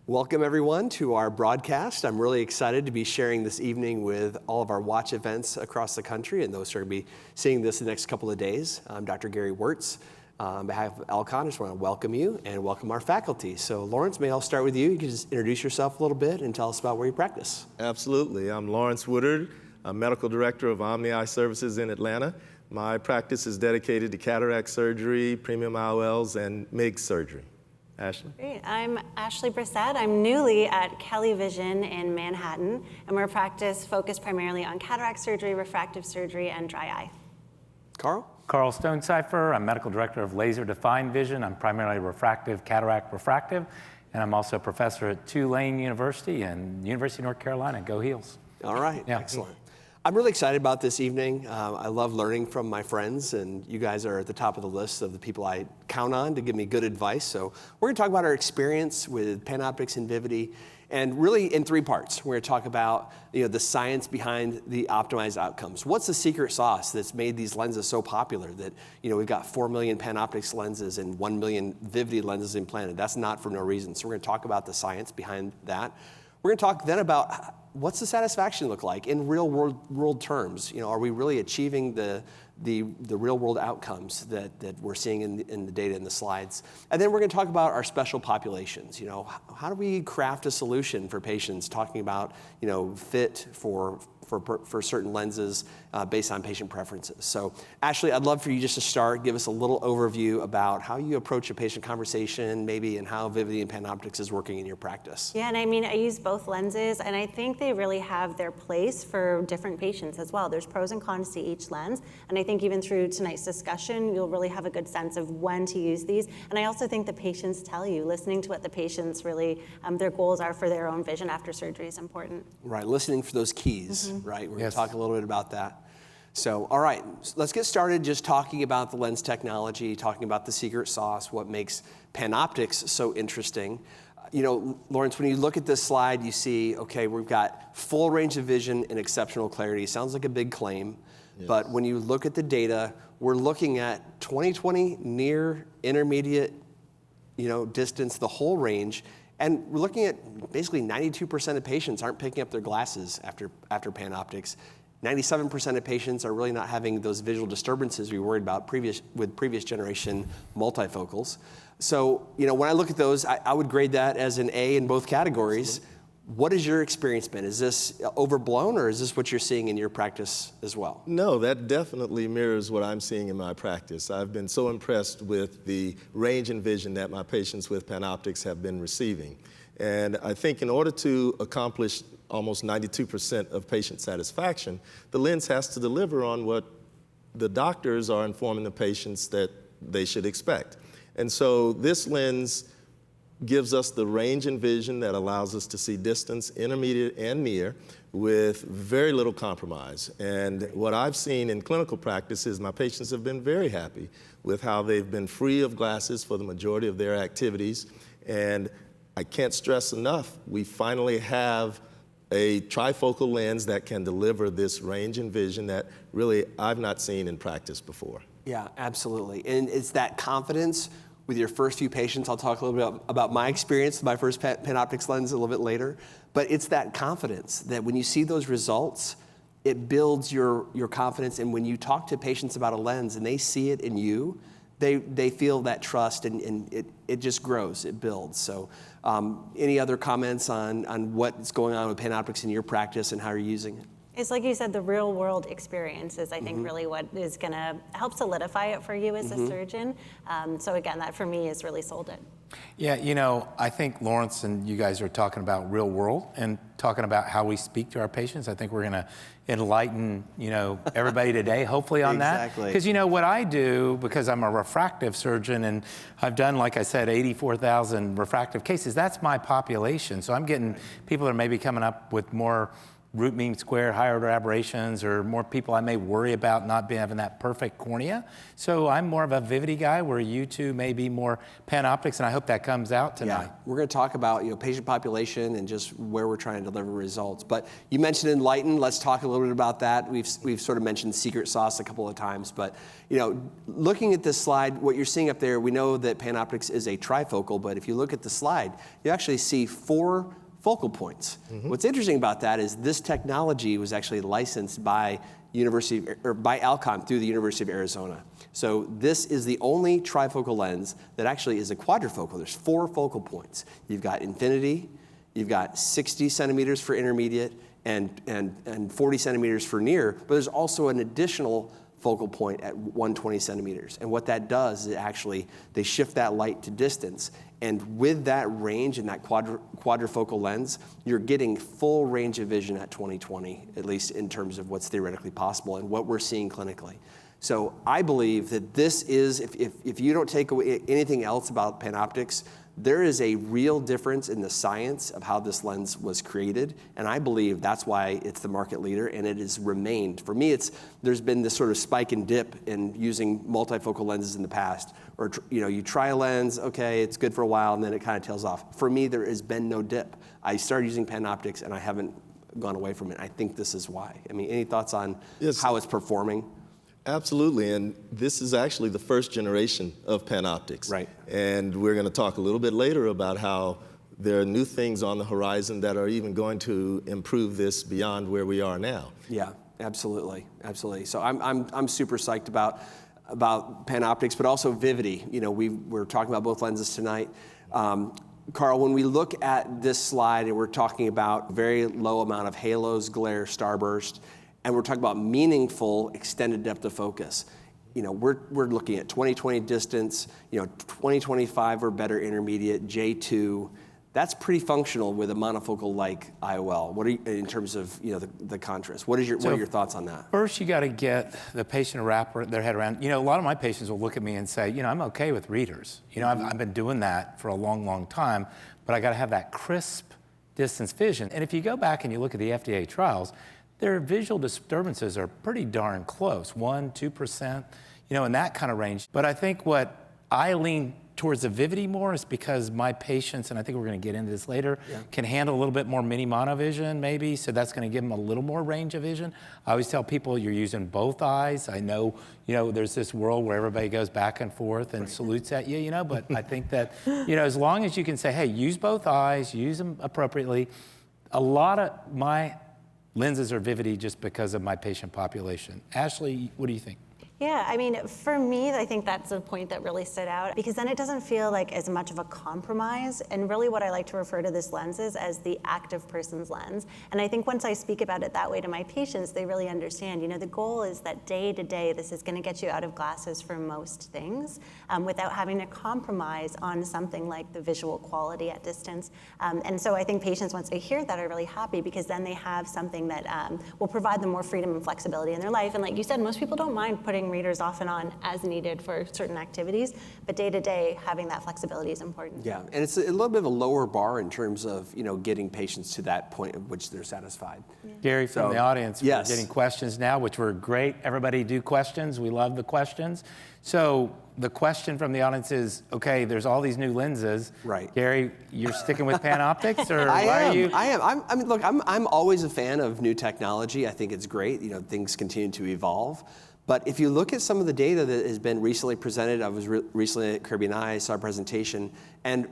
Welcome everyone to our broadcast. I'm really excited to be sharing this evening with all of our watch events across the country and those who are going to be seeing this the next couple of days. I'm Dr. Gary Wortz. On behalf of Alcon, I just want to welcome you and welcome our faculty. So Lawrence, may I start with you? You can just introduce yourself a little bit and tell us about where you practice. Absolutely. I'm Lawrence Woodard, I'm Medical Director of Omni Eye Services in Atlanta. My practice is dedicated to cataract surgery, premium IOLs, and MIGS surgery. Ashley? Great. I'm Ashley Brissette. I'm newly at Kelly Vision in Manhattan, and we're a practice focused primarily on cataract surgery, refractive surgery, and dry eye. Karl? Karl Stonecipher. I'm Medical Director of Laser Defined Vision. I'm primarily refractive, cataract refractive, and I'm also a professor at Tulane University and University of North Carolina. Go Heels. All right, Yeah. Excellent. I'm really excited about this evening. I love learning from my friends, and you guys are at the top of the list of the people I count on to give me good advice. So we're going to talk about our experience with PanOptix and Vivity, and really in three parts. We're going to talk about the science behind the optimized outcomes. What's the secret sauce that's made these lenses so popular that we've got 4 million PanOptix lenses and 1 million Vivity lenses implanted? That's not for no reason. So we're going to talk about the science behind that. We're going to talk then about what's the satisfaction look like in real world terms. Are we really achieving the real world outcomes that we're seeing in the data in the slides? And then we're going to talk about our special populations. How do we craft a solution for patients, talking about fit for certain lenses based on patient preferences. So Ashley, I'd love for you just to start, give us a little overview about how you approach a patient conversation maybe, and how Vivity and PanOptix is working in your practice. Yeah, and I use both lenses, and I think they really have their place for different patients as well. There's pros and cons to each lens, and I think even through tonight's discussion, you'll really have a good sense of when to use these. And I also think the patients tell you, listening to what the patients really, their goals are for their own vision after surgery is important. Right, listening for those keys. Right, we're going to talk a little bit about that. So, all right, let's get started just talking about the lens technology, talking about the secret sauce, what makes PanOptix so interesting. Lawrence, when you look at this slide, you see, okay, we've got full range of vision and exceptional clarity. Sounds like a big claim, but when you look at the data, we're looking at 20/20 near, intermediate, distance, the whole range. And we're looking at basically 92% of patients aren't picking up their glasses after PanOptix. 97% of patients are really not having those visual disturbances we worried about with previous generation multifocals. So, when I look at those, I would grade that as an A in both categories. Absolutely. What has your experience been? Is this overblown, or is this what you're seeing in your practice as well? No, that definitely mirrors what I'm seeing in my practice. I've been so impressed with the range and vision that my patients with PanOptix have been receiving. And I think in order to accomplish almost 92% of patient satisfaction, the lens has to deliver on what the doctors are informing the patients that they should expect. And so this lens gives us the range and vision that allows us to see distance, intermediate and near, with very little compromise. And what I've seen in clinical practice is my patients have been very happy with how they've been free of glasses for the majority of their activities. And I can't stress enough, we finally have a trifocal lens that can deliver this range and vision that really I've not seen in practice before. Yeah, absolutely. And it's that confidence with your first few patients. I'll talk a little bit about my experience with my first PanOptix lens a little bit later. But it's that confidence that when you see those results, it builds your confidence. And when you talk to patients about a lens and they see it in you, they feel that trust, and it just grows, it builds. So any other comments on what's going on with PanOptix in your practice and how you're using it? It's like you said, the real world experience is, I think, really what is going to help solidify it for you as a surgeon. So again, that for me is really sold it. Yeah, I think Lawrence and you guys are talking about real world and talking about how we speak to our patients. I think we're going to enlighten, everybody today, hopefully on Exactly. that. Because what I do, because I'm a refractive surgeon and I've done, like I said, 84,000 refractive cases, that's my population. So I'm getting people that are maybe coming up with more root mean square, higher order aberrations, or more people I may worry about not having that perfect cornea. So I'm more of a Vivity guy, where you two may be more PanOptics, and I hope that comes out tonight. Yeah, we're going to talk about patient population and just where we're trying to deliver results. But you mentioned Enlighten. Let's talk a little bit about that. We've sort of mentioned secret sauce a couple of times, but looking at this slide, what you're seeing up there, we know that PanOptics is a trifocal, but if you look at the slide, you actually see 4 focal points. What's interesting about that is this technology was actually licensed by by Alcon through the University of Arizona. So this is the only trifocal lens that actually is a quadrifocal. There's 4 focal points. You've got infinity, you've got 60 centimeters for intermediate, and 40 centimeters for near, but there's also an additional focal point at 120 centimeters. And what that does is they shift that light to distance. And with that range and that quadrifocal lens, you're getting full range of vision at 20/20, at least in terms of what's theoretically possible and what we're seeing clinically. So I believe that this is, if you don't take away anything else about PanOptics, there is a real difference in the science of how this lens was created, and I believe that's why it's the market leader, and it has remained. For me, there's been this sort of spike and dip in using multifocal lenses in the past, or you try a lens, okay, it's good for a while, and then it kind of tails off. For me, there has been no dip. I started using PanOptics, and I haven't gone away from it. I think this is why. I mean, any thoughts on how it's performing? Absolutely, and this is actually the first generation of PanOptics. Right. And we're going to talk a little bit later about how there are new things on the horizon that are even going to improve this beyond where we are now. Yeah, absolutely, absolutely. So I'm super psyched about PanOptics, but also Vivity. We're talking about both lenses tonight. Karl, when we look at this slide and we're talking about very low amount of halos, glare, starburst, and we're talking about meaningful extended depth of focus, we're looking at 20/20 distance, 20/25 or better intermediate, J2. That's pretty functional with a monofocal like IOL. What are you, in terms of the contrast? What are your thoughts on that? First, you got to get the patient to wrap their head around. A lot of my patients will look at me and say, I'm okay with readers. I've been doing that for a long, long time, but I got to have that crisp distance vision. And if you go back and you look at the FDA trials, their visual disturbances are pretty darn close, 1-2%, in that kind of range. But I think what I lean towards the Vivity more is because my patients, and I think we're going to get into this later, can handle a little bit more mini monovision maybe, so that's going to give them a little more range of vision. I always tell people you're using both eyes. I know, there's this world where everybody goes back and forth and salutes at you, but I think that, as long as you can say, hey, use both eyes, use them appropriately. A lot of my lenses are Vivity just because of my patient population. Ashley, what do you think? Yeah, I mean, for me, I think that's a point that really stood out, because then it doesn't feel like as much of a compromise. And really what I like to refer to this lens is as the active person's lens. And I think once I speak about it that way to my patients, they really understand, the goal is that day to day, this is gonna get you out of glasses for most things without having to compromise on something like the visual quality at distance. And so I think patients, once they hear that, are really happy, because then they have something that will provide them more freedom and flexibility in their life. And like you said, most people don't mind putting readers off and on as needed for certain activities, but day to day, having that flexibility is important. Yeah, and it's a little bit of a lower bar in terms of getting patients to that point at which they're satisfied. Yeah. Gary, from the audience, yes. We're getting questions now, which were great. Everybody do questions. We love the questions. So the question from the audience is, okay, there's all these new lenses. Right. Gary, you're sticking with PanOptics, or I why am. are you? I am. I mean, look, I'm always a fan of new technology. I think it's great. Things continue to evolve. But if you look at some of the data that has been recently presented, I was recently at Kirby and I saw a presentation, and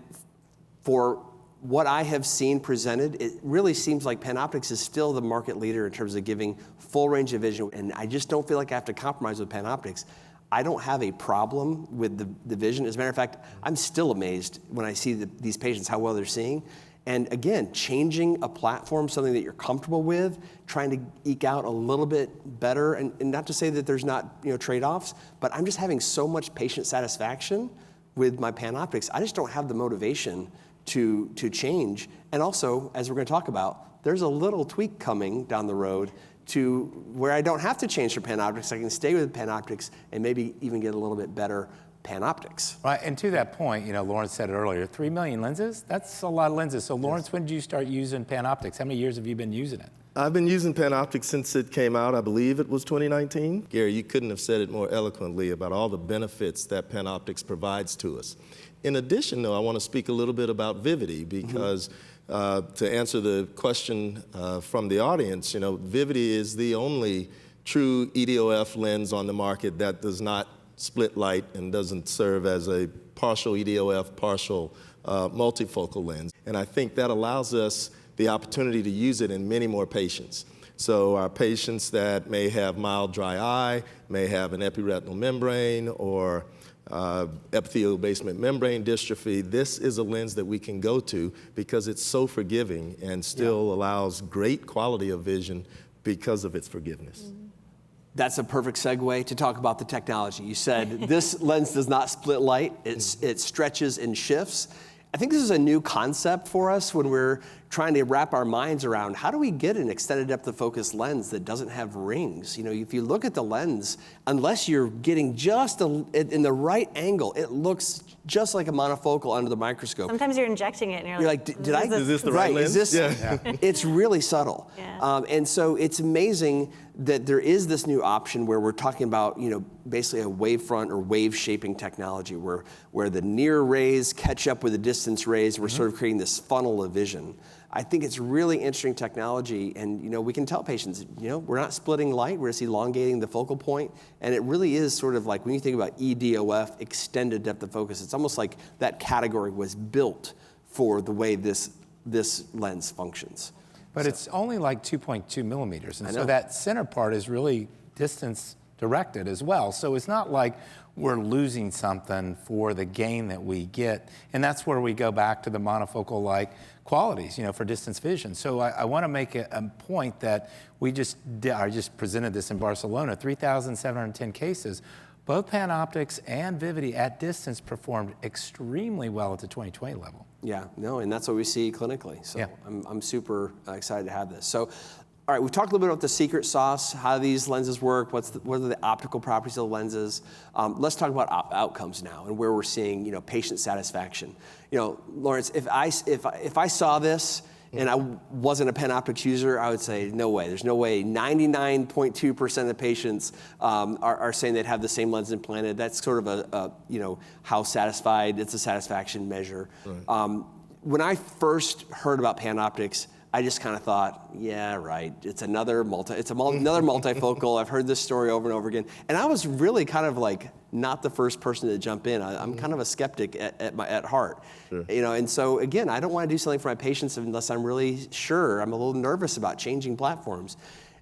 for what I have seen presented, it really seems like PanOptics is still the market leader in terms of giving full range of vision, and I just don't feel like I have to compromise with PanOptics. I don't have a problem with the vision. As a matter of fact, I'm still amazed when I see these patients, how well they're seeing. And again, changing a platform, something that you're comfortable with, trying to eke out a little bit better, and not to say that there's not trade-offs, but I'm just having so much patient satisfaction with my PanOptics. I just don't have the motivation to change. And also, as we're going to talk about, there's a little tweak coming down the road to where I don't have to change for PanOptics. I can stay with PanOptics and maybe even get a little bit better PanOptics. Right, and to that point, Lawrence said it earlier, 3 million lenses? That's a lot of lenses. So Lawrence, when did you start using PanOptics? How many years have you been using it? I've been using PanOptix since it came out. I believe it was 2019. Gary, you couldn't have said it more eloquently about all the benefits that PanOptix provides to us. In addition, though, I want to speak a little bit about Vivity because to answer the question from the audience, you know, Vivity is the only true EDOF lens on the market that does not split light and doesn't serve as a partial EDOF, partial multifocal lens. And I think that allows us the opportunity to use it in many more patients. So our patients that may have mild dry eye, may have an epiretinal membrane or epithelial basement membrane dystrophy, this is a lens that we can go to because it's so forgiving and still allows great quality of vision because of its forgiveness. That's a perfect segue to talk about the technology. You said this lens does not split light, it stretches and shifts. I think this is a new concept for us when we're trying to wrap our minds around how do we get an extended depth of focus lens that doesn't have rings. You know, if you look at the lens, unless you're getting just in the right angle, it looks just like a monofocal under the microscope. Sometimes you're injecting it and You're like, is this the right lens? Is this? Yeah. It's really subtle. Yeah. And so it's amazing that there is this new option where we're talking about, you know, basically a wavefront or wave shaping technology where the near rays catch up with the distance rays. We're sort of creating this funnel of vision. I think it's really interesting technology, and you know, we can tell patients, you know, we're not splitting light, we're just elongating the focal point, and it really is sort of like when you think about EDOF, extended depth of focus, it's almost like that category was built for the way this lens functions. But it's only like 2.2 millimeters, and I so know. that center part is really distance directed as well. So it's not like we're losing something for the gain that we get, and that's where we go back to the monofocal-like qualities, you know, for distance vision. So I want to make a point that I just presented this in Barcelona, 3,710 cases. Both PanOptix and Vivity at distance performed extremely well at the 20/20 level. Yeah, no, and that's what we see clinically. So Yeah. I'm super excited to have this. So, all right, we've talked a little bit about the secret sauce, how these lenses work, what are the optical properties of the lenses. Let's talk about outcomes now and where we're seeing, you know, patient satisfaction. You know, Lawrence, if I saw this and I wasn't a PanOptix user, I would say, no way. There's no way. 99.2% of patients are saying they'd have the same lens implanted. That's sort of a you know, how satisfied, it's a satisfaction measure. Right. When I first heard about PanOptix, I just kind of thought, yeah, right. It's another multifocal. I've heard this story over and over again, and I was really kind of like not the first person to jump in. I'm kind of a skeptic at heart, sure. You know. And so again, I don't want to do something for my patients unless I'm really sure. I'm a little nervous about changing platforms.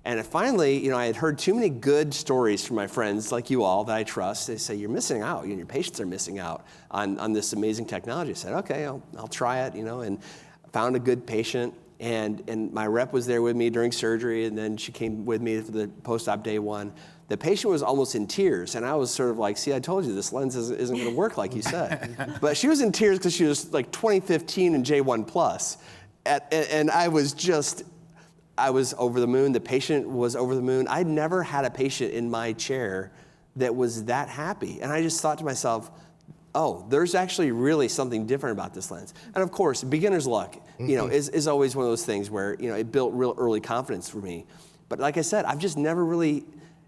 And finally, you know, I had heard too many good stories from my friends like you all that I trust. They say, you're missing out. You and your patients are missing out on this amazing technology. I said, okay, I'll try it, you know, and found a good patient. And my rep was there with me during surgery, and then she came with me for the post-op day one. The patient was almost in tears, and I was sort of like, see, I told you this lens isn't going to work like you said. But she was in tears because she was like 2015 and J1 Plus. And I was over the moon. The patient was over the moon. I'd never had a patient in my chair that was that happy. And I just thought to myself, oh, there's actually really something different about this lens. And of course, beginner's luck, you know, is always one of those things where, you know, it built real early confidence for me. But like I said, I've just never really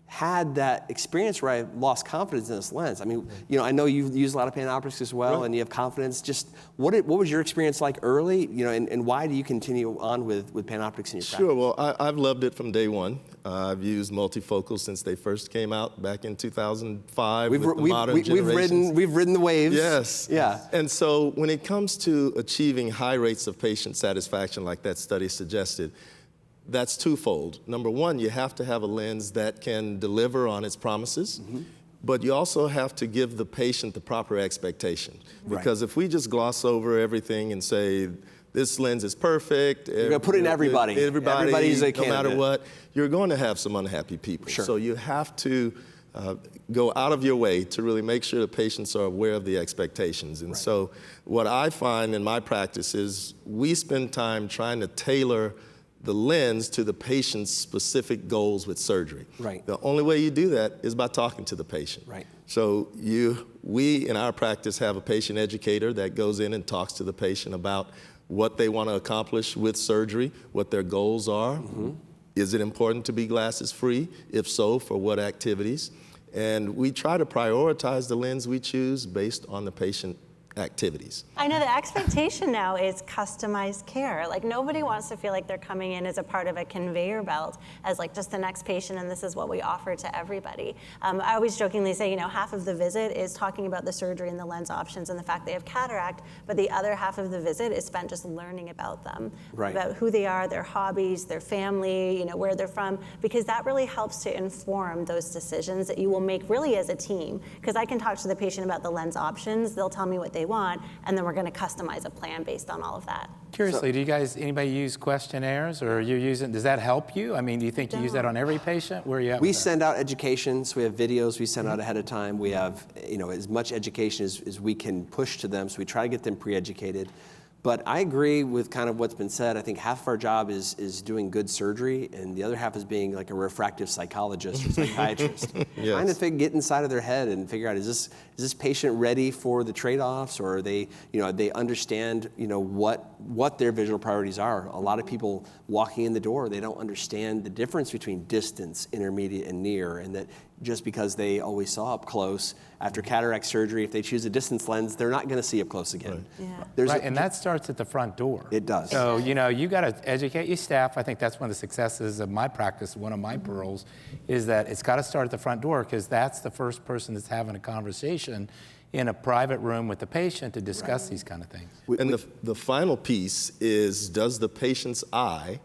had that experience where I lost confidence in this lens. I mean, you know, I know you've used a lot of PanOptix as well, right, and you have confidence. Just what was your experience like early, you know, and why do you continue on with PanOptix in your practice? Sure, well, I've loved it from day one. I've used multifocals since they first came out back in 2005 with the modern generations. We've ridden the waves. Yes. Yeah. And so when it comes to achieving high rates of patient satisfaction like that study suggested, that's twofold. Number one, you have to have a lens that can deliver on its promises, but you also have to give the patient the proper expectation. Because if we just gloss over everything and say, this lens is perfect. You're going to put in everybody. Everybody's a candidate. No matter what, you're going to have some unhappy people. Sure. So you have to go out of your way to really make sure the patients are aware of the expectations. And so what I find in my practice is we spend time trying to tailor the lens to the patient's specific goals with surgery. Right. The only way you do that is by talking to the patient. Right. So we in our practice have a patient educator that goes in and talks to the patient about what they want to accomplish with surgery, what their goals are, Is it important to be glasses free? If so, for what activities? And we try to prioritize the lens we choose based on the patient activities. I know the expectation now is customized care. Like nobody wants to feel like they're coming in as a part of a conveyor belt as like just the next patient and this is what we offer to everybody. I always jokingly say, half of the visit is talking about the surgery and the lens options and the fact they have cataract, but the other half of the visit is spent just learning about them, about who they are, their hobbies, their family, where they're from, because that really helps to inform those decisions that you will make really as a team. Because I can talk to the patient about the lens options, they'll tell me what they want, and then we're going to customize a plan based on all of that. Curiously, do you guys, anybody use questionnaires, or you use it? Does that help you? I mean, do you think you use that on every patient? Where are you at? We send out education, so we have videos we send out ahead of time. We have, as much education as we can push to them, so we try to get them pre-educated. But I agree with kind of what's been said. I think half of our job is doing good surgery, and the other half is being like a refractive psychologist or psychiatrist. Trying to get inside of their head and figure out, is this patient ready for the trade-offs, or are they, they understand, what their visual priorities are. A lot of people walking in the door, they don't understand the difference between distance, intermediate, and near, and that just because they always saw up close, after cataract surgery, if they choose a distance lens, they're not going to see up close again. And that starts at the front door. It does. So, you got to educate your staff. I think that's one of the successes of my practice. One of my pearls is that it's got to start at the front door, because that's the first person that's having a conversation in a private room with the patient to discuss these kind of things. And the final piece is, does the patient's eye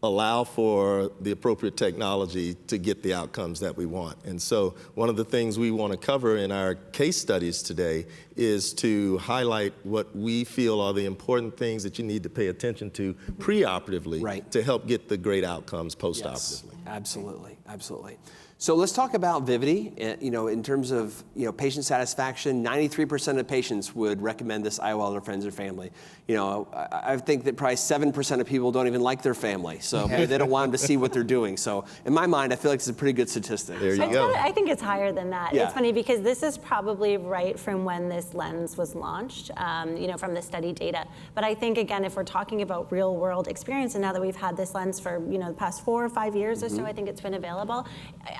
allow for the appropriate technology to get the outcomes that we want? And so one of the things we want to cover in our case studies today is to highlight what we feel are the important things that you need to pay attention to preoperatively to help get the great outcomes postoperatively. Yes, absolutely, absolutely. So let's talk about Vivity. In terms of patient satisfaction, 93% of patients would recommend this IOL to their friends or family. I think that probably 7% of people don't even like their family, so they don't want them to see what they're doing. So in my mind, I feel like it's a pretty good statistic. There you go. I think it's higher than that. Yeah. It's funny because this is probably right from when this lens was launched, from the study data. But I think, again, if we're talking about real world experience, and now that we've had this lens for the past 4 or 5 years or so, I think it's been available,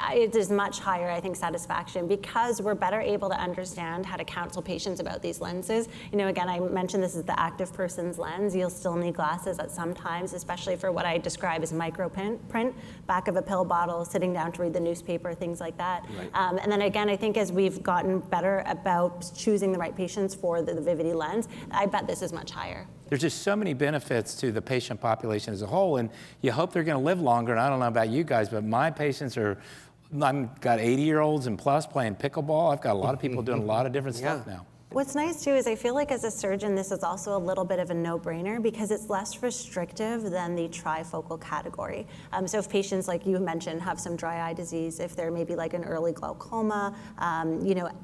it is much higher, I think, satisfaction, because we're better able to understand how to counsel patients about these lenses. Again, I mentioned this is the active person's lens. You'll still need glasses at some times, especially for what I describe as micro print, back of a pill bottle, sitting down to read the newspaper, things like that. And then again, I think as we've gotten better about choosing the right patients for the Vivity lens, I bet this is much higher. There's just so many benefits to the patient population as a whole, and you hope they're going to live longer. And I don't know about you guys, but my patients I've got 80-year-olds and plus playing pickleball. I've got a lot of people doing a lot of different stuff now. What's nice too is I feel like as a surgeon, this is also a little bit of a no-brainer because it's less restrictive than the trifocal category. So if patients, like you mentioned, have some dry eye disease, if they're maybe like an early glaucoma,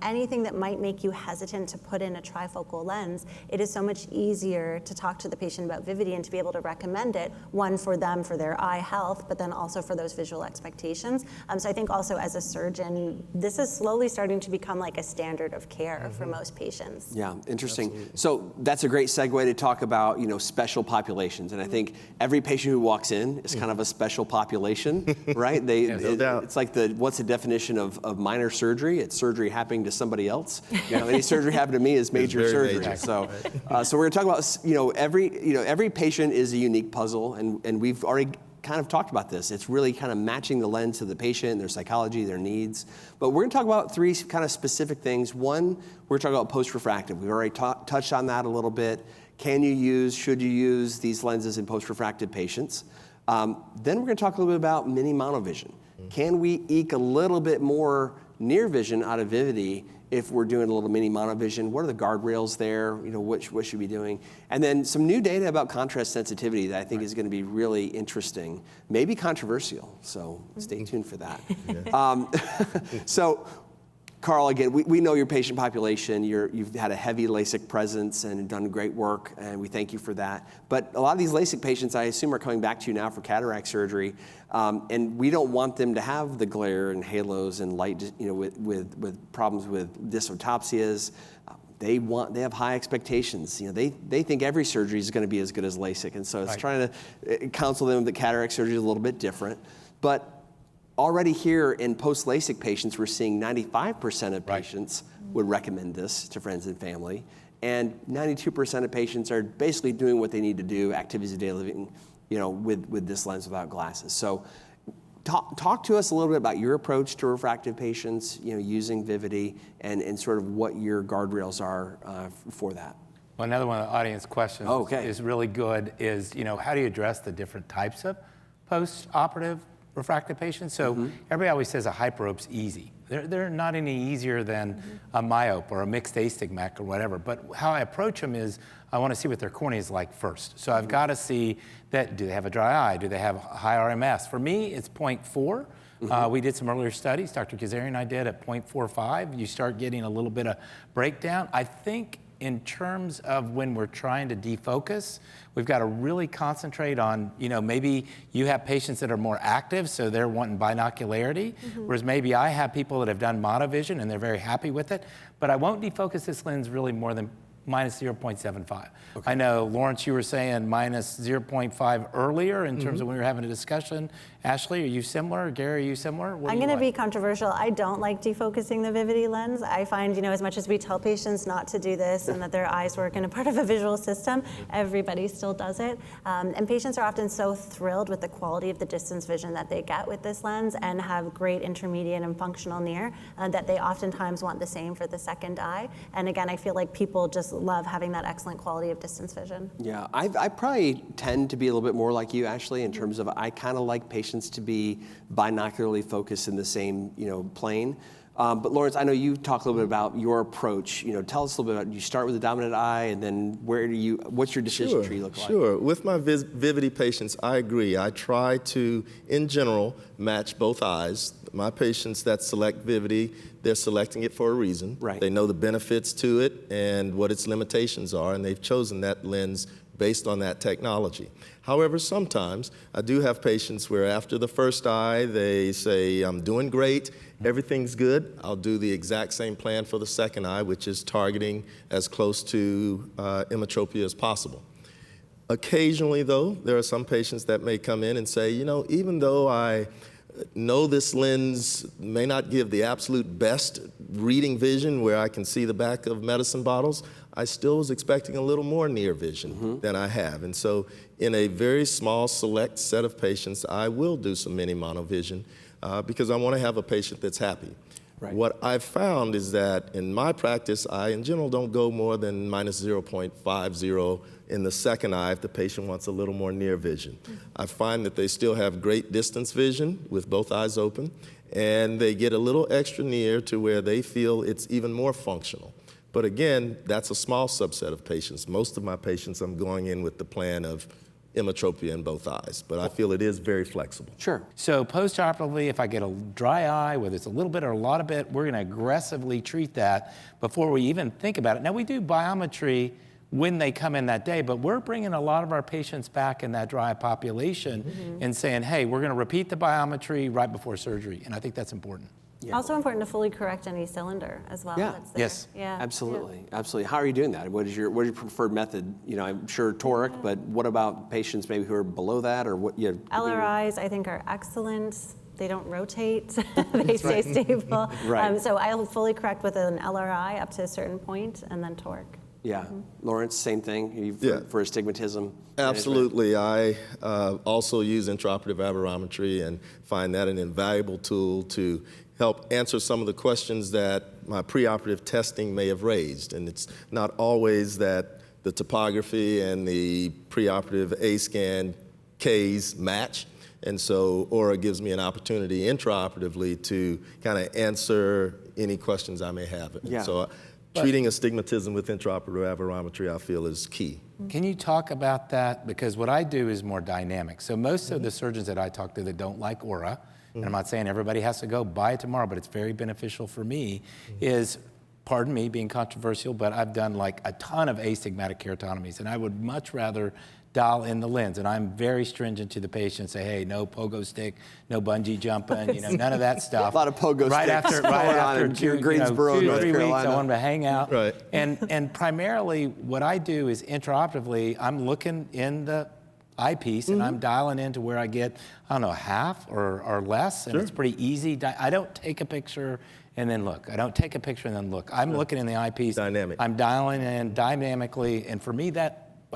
anything that might make you hesitant to put in a trifocal lens, it is so much easier to talk to the patient about Vivity and to be able to recommend it, one for them for their eye health, but then also for those visual expectations. So I think also as a surgeon, this is slowly starting to become like a standard of care for most patients. Yeah, interesting. Absolutely. So that's a great segue to talk about, special populations. And I think every patient who walks in is kind of a special population, right? No doubt. It's like what's the definition of minor surgery? It's surgery happening to somebody else. Any surgery happened to me is major surgery. Major. So we're going to talk about, every patient is a unique puzzle, and we've already kind of talked about this. It's really kind of matching the lens to the patient, their psychology, their needs. But we're going to talk about 3 kind of specific things. One, we're talking about post-refractive. We've already touched on that a little bit. Should you use these lenses in post-refractive patients? Then we're going to talk a little bit about mini monovision. Can we eke a little bit more near vision out of Vivity if we're doing a little mini monovision? What are the guardrails there? What should we be doing? And then some new data about contrast sensitivity that I think is going to be really interesting, maybe controversial. So stay tuned for that. So, Karl, again, we know your patient population. You've had a heavy LASIK presence and done great work, and we thank you for that. But a lot of these LASIK patients, I assume, are coming back to you now for cataract surgery, and we don't want them to have the glare and halos and light, with problems with dysphotopsias. they have high expectations. They think every surgery is going to be as good as LASIK, and so it's trying to counsel them that cataract surgery is a little bit different. But already here in post-LASIK patients, we're seeing 95% of patients would recommend this to friends and family, and 92% of patients are basically doing what they need to do, activities of daily living, with this lens without glasses. So talk to us a little bit about your approach to refractive patients, using Vivity, and sort of what your guardrails are for that. Well, another one of the audience questions is really good is, how do you address the different types of post-operative refractive patients? So everybody always says a hyperope's easy. They're not any easier than a myope or a mixed astigmatic or whatever. But how I approach them is I want to see what their cornea is like first. So I've got to see that, do they have a dry eye? Do they have high RMS? For me, it's 0.4. We did some earlier studies, Dr. Kazarian and I did at 0.45. You start getting a little bit of breakdown. I think in terms of when we're trying to defocus, we've got to really concentrate on, maybe you have patients that are more active, so they're wanting binocularity, whereas maybe I have people that have done monovision and they're very happy with it, but I won't defocus this lens really more than minus 0.75. I know, Lawrence, you were saying minus 0.5 earlier in terms of when we were having a discussion. Ashley, are you similar? Gary, are you similar? I'm going to be controversial. I don't like defocusing the Vivity lens. I find, as much as we tell patients not to do this and that their eyes work in a part of a visual system, everybody still does it. And patients are often so thrilled with the quality of the distance vision that they get with this lens and have great intermediate and functional near that they oftentimes want the same for the second eye. And again, I feel like people just love having that excellent quality of distance vision. Yeah, I probably tend to be a little bit more like you, Ashley, in terms of I kind of like patients to be binocularly focused in the same plane. But Lawrence, I know you talk a little bit about your approach. Tell us a little bit about, you start with the dominant eye, and then what's your decision tree look like? Sure. With my Vivity patients, I agree. I try to, in general, match both eyes. My patients that select Vivity, they're selecting it for a reason. Right. They know the benefits to it and what its limitations are, and they've chosen that lens based on that technology. However, sometimes I do have patients where after the first eye, they say, I'm doing great, everything's good. I'll do the exact same plan for the second eye, which is targeting as close to emmetropia as possible. Occasionally, though, there are some patients that may come in and say, even though I know this lens may not give the absolute best reading vision where I can see the back of medicine bottles, I still was expecting a little more near vision than I have. And so in a very small select set of patients, I will do some mini monovision because I want to have a patient that's happy. Right. What I've found is that in my practice, I in general don't go more than minus 0.50 in the second eye if the patient wants a little more near vision. I find that they still have great distance vision with both eyes open, and they get a little extra near to where they feel it's even more functional. But again, that's a small subset of patients. Most of my patients, I'm going in with the plan of emmetropia in both eyes, but I feel it is very flexible. Sure. So post-operatively, if I get a dry eye, whether it's a little bit or a lot of it, we're going to aggressively treat that before we even think about it. Now, we do biometry when they come in that day, but we're bringing a lot of our patients back in that dry eye population and saying, hey, we're going to repeat the biometry right before surgery, and I think that's important. Yeah. Also important to fully correct any cylinder as well. Yeah. That's there. Yes. Yeah. Absolutely. Absolutely. How are you doing that? What is your preferred method? I'm sure toric, but what about patients maybe who are below that, or what? LRIs, I think, are excellent. They don't rotate. They stay stable. Right. So I'll fully correct with an LRI up to a certain point, and then toric. Yeah. Lawrence, same thing for astigmatism? Absolutely. I also use intraoperative aberrometry and find that an invaluable tool to help answer some of the questions that my preoperative testing may have raised. And it's not always that the topography and the preoperative A-scan Ks match. And so Aura gives me an opportunity intraoperatively to kind of answer any questions I may have. Yeah. So treating astigmatism with intraoperative aberrometry, I feel, is key. Can you talk about that? Because what I do is more dynamic. So most of the surgeons that I talk to that don't like Aura, and I'm not saying everybody has to go buy it tomorrow, but it's very beneficial for me, is pardon me being controversial, but I've done like a ton of astigmatic keratotomies, and I would much rather dial in the lens. And I'm very stringent to the patient, say, hey, no pogo stick, no bungee jumping, none of that stuff. A lot of pogo right sticks after, going right on after in two, Greensboro, 2 North 3 weeks, Carolina. I want them to hang out. Right. And primarily what I do is intraoperatively, I'm looking in the eyepiece and I'm dialing into where I get, I don't know, half or less, and it's pretty easy. I don't take a picture and then look. I don't take a picture and then look. I'm looking in the eyepiece. Dynamic. I'm dialing in dynamically, and for me,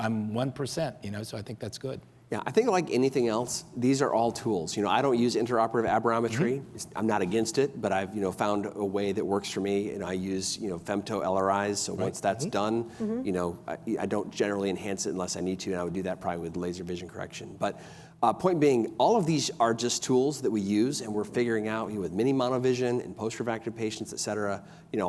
I'm 1%, so I think that's good. Yeah, I think like anything else, these are all tools. I don't use intraoperative aberrometry. I'm not against it, but I've found a way that works for me, and I use femto LRIs. So once that's done, I don't generally enhance it unless I need to, and I would do that probably with laser vision correction. But point being, all of these are just tools that we use, and we're figuring out with mini monovision and post-refractive patients, et cetera,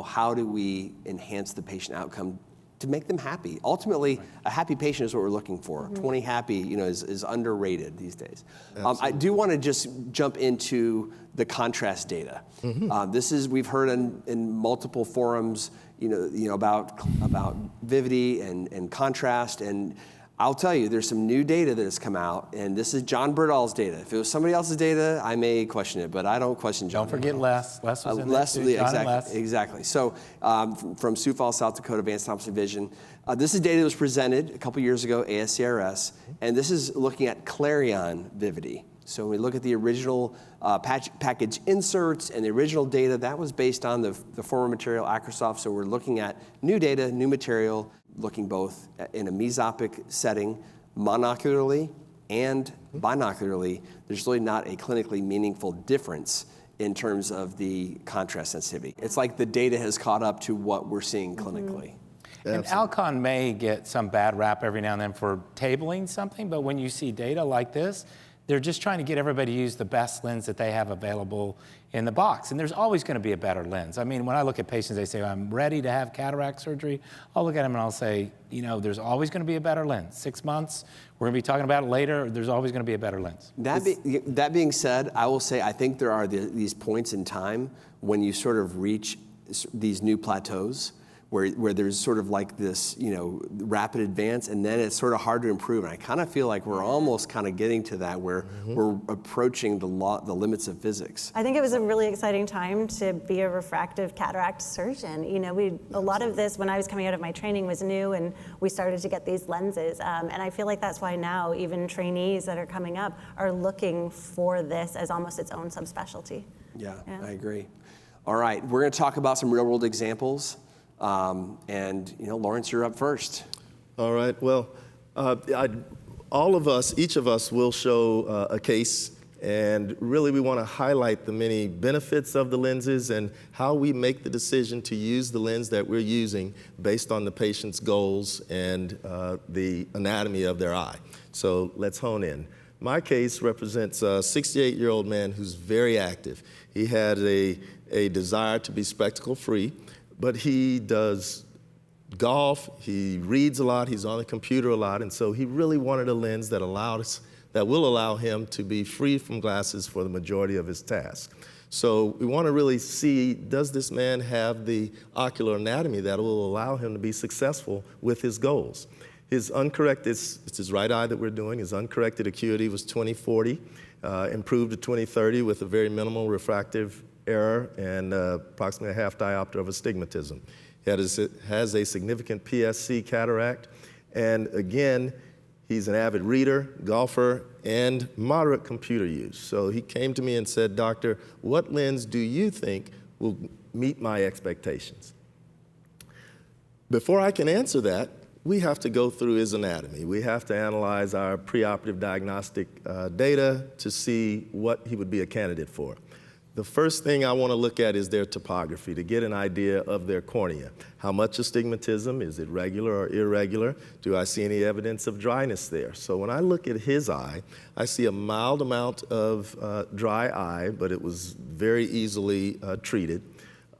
how do we enhance the patient outcome to make them happy. Ultimately, a happy patient is what we're looking for. 20 happy, is underrated these days. I do want to just jump into the contrast data. We've heard in multiple forums, about vividity and contrast, and I'll tell you, there's some new data that has come out, and this is John Berdahl's data. If it was somebody else's data, I may question it, but I don't question John. Don't forget Les. Les was in Les, there too. John and Les. exactly. So from Sioux Falls, South Dakota, Advanced Optical Vision. This is data that was presented a couple years ago, ASCRS, and this is looking at Clarion vividity. So when we look at the original package inserts and the original data, that was based on the former material, Acrosoft. So we're looking at new data, new material, looking both in a mesopic setting, monocularly and binocularly. There's really not a clinically meaningful difference in terms of the contrast sensitivity. It's like the data has caught up to what we're seeing clinically. And Alcon may get some bad rap every now and then for tabling something, but when you see data like this, they're just trying to get everybody to use the best lens that they have available in the box. And there's always going to be a better lens. I mean, when I look at patients, they say, I'm ready to have cataract surgery. I'll look at them and I'll say, there's always going to be a better lens. 6 months, we're going to be talking about it later. There's always going to be a better lens. That being said, I will say I think there are these points in time when you sort of reach these new plateaus where there's sort of like this, rapid advance, and then it's sort of hard to improve. And I kind of feel like we're almost kind of getting to that where we're approaching the limits of physics. I think it was a really exciting time to be a refractive cataract surgeon. A lot of this, when I was coming out of my training, was new, and we started to get these lenses. And I feel like that's why now even trainees that are coming up are looking for this as almost its own subspecialty. Yeah, I agree. All right, we're going to talk about some real-world examples. Lawrence, you're up first. All right. Well, each of us will show a case, and really we want to highlight the many benefits of the lenses and how we make the decision to use the lens that we're using based on the patient's goals and the anatomy of their eye. So let's hone in. My case represents a 68-year-old man who's very active. He had a desire to be spectacle-free, but he does golf, he reads a lot, he's on the computer a lot, and so he really wanted a lens that will allow him to be free from glasses for the majority of his tasks. So we want to really see, does this man have the ocular anatomy that will allow him to be successful with his goals? His uncorrected, it's his right eye that we're doing, his uncorrected acuity was 20/40, improved to 20/30 with a very minimal refractive error and approximately a half diopter of astigmatism. He has a significant PSC cataract, and again, he's an avid reader, golfer, and moderate computer use. So he came to me and said, Doctor, what lens do you think will meet my expectations? Before I can answer that, we have to go through his anatomy. We have to analyze our preoperative diagnostic data to see what he would be a candidate for. The first thing I want to look at is their topography to get an idea of their cornea. How much astigmatism? Is it regular or irregular? Do I see any evidence of dryness there? So when I look at his eye, I see a mild amount of dry eye, but it was very easily treated.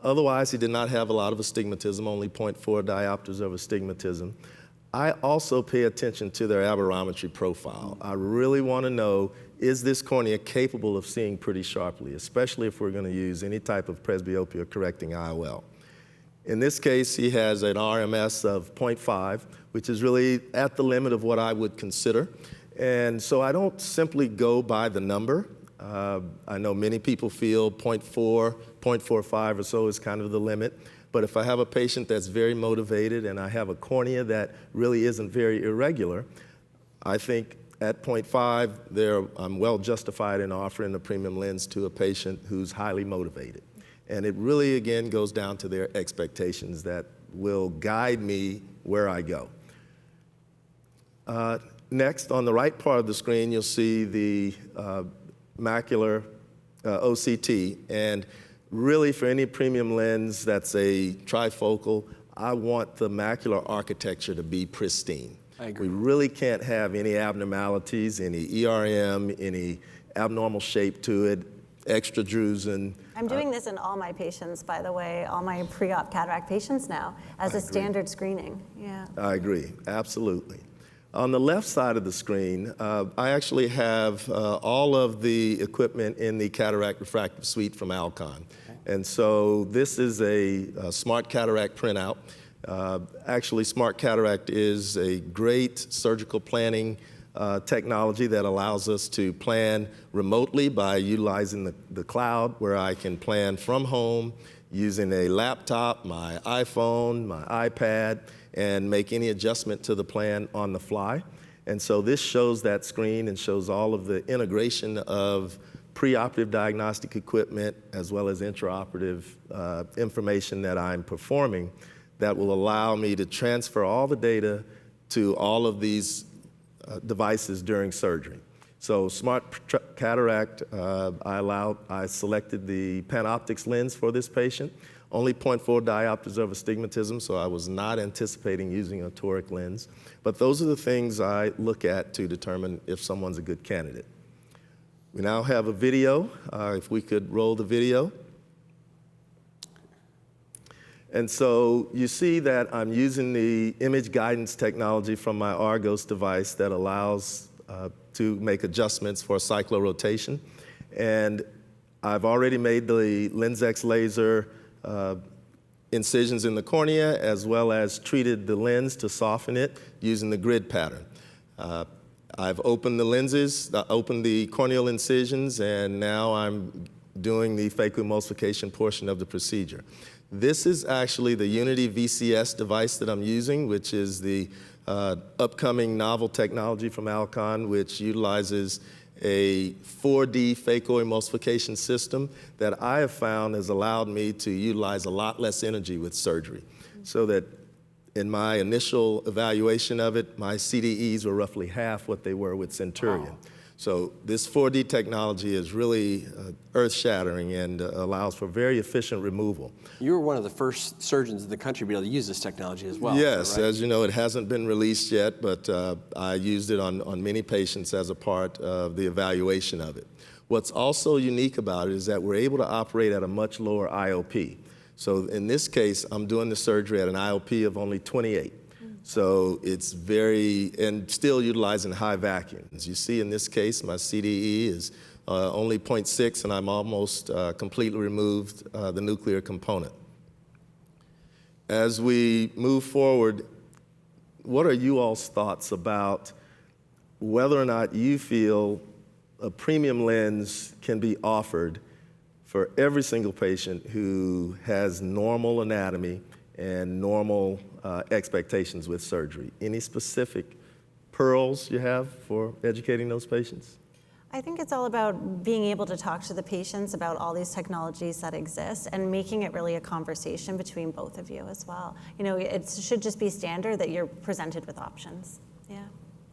Otherwise, he did not have a lot of astigmatism, only 0.4 diopters of astigmatism. I also pay attention to their aberrometry profile. I really want to know, is this cornea capable of seeing pretty sharply, especially if we're going to use any type of presbyopia correcting IOL. In this case, he has an RMS of 0.5, which is really at the limit of what I would consider. And so I don't simply go by the number. I know many people feel 0.4, 0.45 or so is kind of the limit. But if I have a patient that's very motivated and I have a cornea that really isn't very irregular, I think at 0.5, I'm well justified in offering a premium lens to a patient who's highly motivated. And it really, again, goes down to their expectations that will guide me where I go. Next, on the right part of the screen, you'll see the macular OCT. And really, for any premium lens that's a trifocal, I want the macular architecture to be pristine. I agree. We really can't have any abnormalities, any ERM, any abnormal shape to it, extradrusen. I'm doing this in all my patients, by the way, all my pre-op cataract patients now, as a standard screening. Yeah. I agree, absolutely. On the left side of the screen, I actually have all of the equipment in the cataract refractive suite from Alcon. And so this is a smart cataract printout. Actually, smart cataract is a great surgical planning technology that allows us to plan remotely by utilizing the cloud, where I can plan from home using a laptop, my iPhone, my iPad, and make any adjustment to the plan on the fly. And so this shows that screen and shows all of the integration of preoperative diagnostic equipment as well as intraoperative information that I'm performing that will allow me to transfer all the data to all of these devices during surgery. So smart cataract, I selected the PanOptix lens for this patient. Only 0.4 diopters of astigmatism, so I was not anticipating using a toric lens. But those are the things I look at to determine if someone's a good candidate. We now have a video. If we could roll the video. And so you see that I'm using the image guidance technology from my Argos device that allows to make adjustments for cyclorotation. And I've already made the LensX laser incisions in the cornea, as well as treated the lens to soften it using the grid pattern. I've opened the lenses, opened the corneal incisions, and now I'm doing the phacoemulsification portion of the procedure. This is actually the Unity VCS device that I'm using, which is the upcoming novel technology from Alcon, which utilizes a 4D phacoemulsification system that I have found has allowed me to utilize a lot less energy with surgery. So that in my initial evaluation of it, my CDEs were roughly half what they were with Centurion. Wow. So this 4D technology is really earth-shattering and allows for very efficient removal. You were one of the first surgeons in the country to be able to use this technology as well. Yes, right? as you know, it hasn't been released yet, but I used it on many patients as a part of the evaluation of it. What's also unique about it is that we're able to operate at a much lower IOP. So in this case, I'm doing the surgery at an IOP of only 28. So it's and still utilizing high vacuums. You see in this case, my CDE is only 0.6, and I'm almost completely removed the nuclear component. As we move forward, what are you all's thoughts about whether or not you feel a premium lens can be offered for every single patient who has normal anatomy and normal expectations with surgery? Any specific pearls you have for educating those patients? I think it's all about being able to talk to the patients about all these technologies that exist and making it really a conversation between both of you as well. You know, it should just be standard that you're presented with options. Yeah.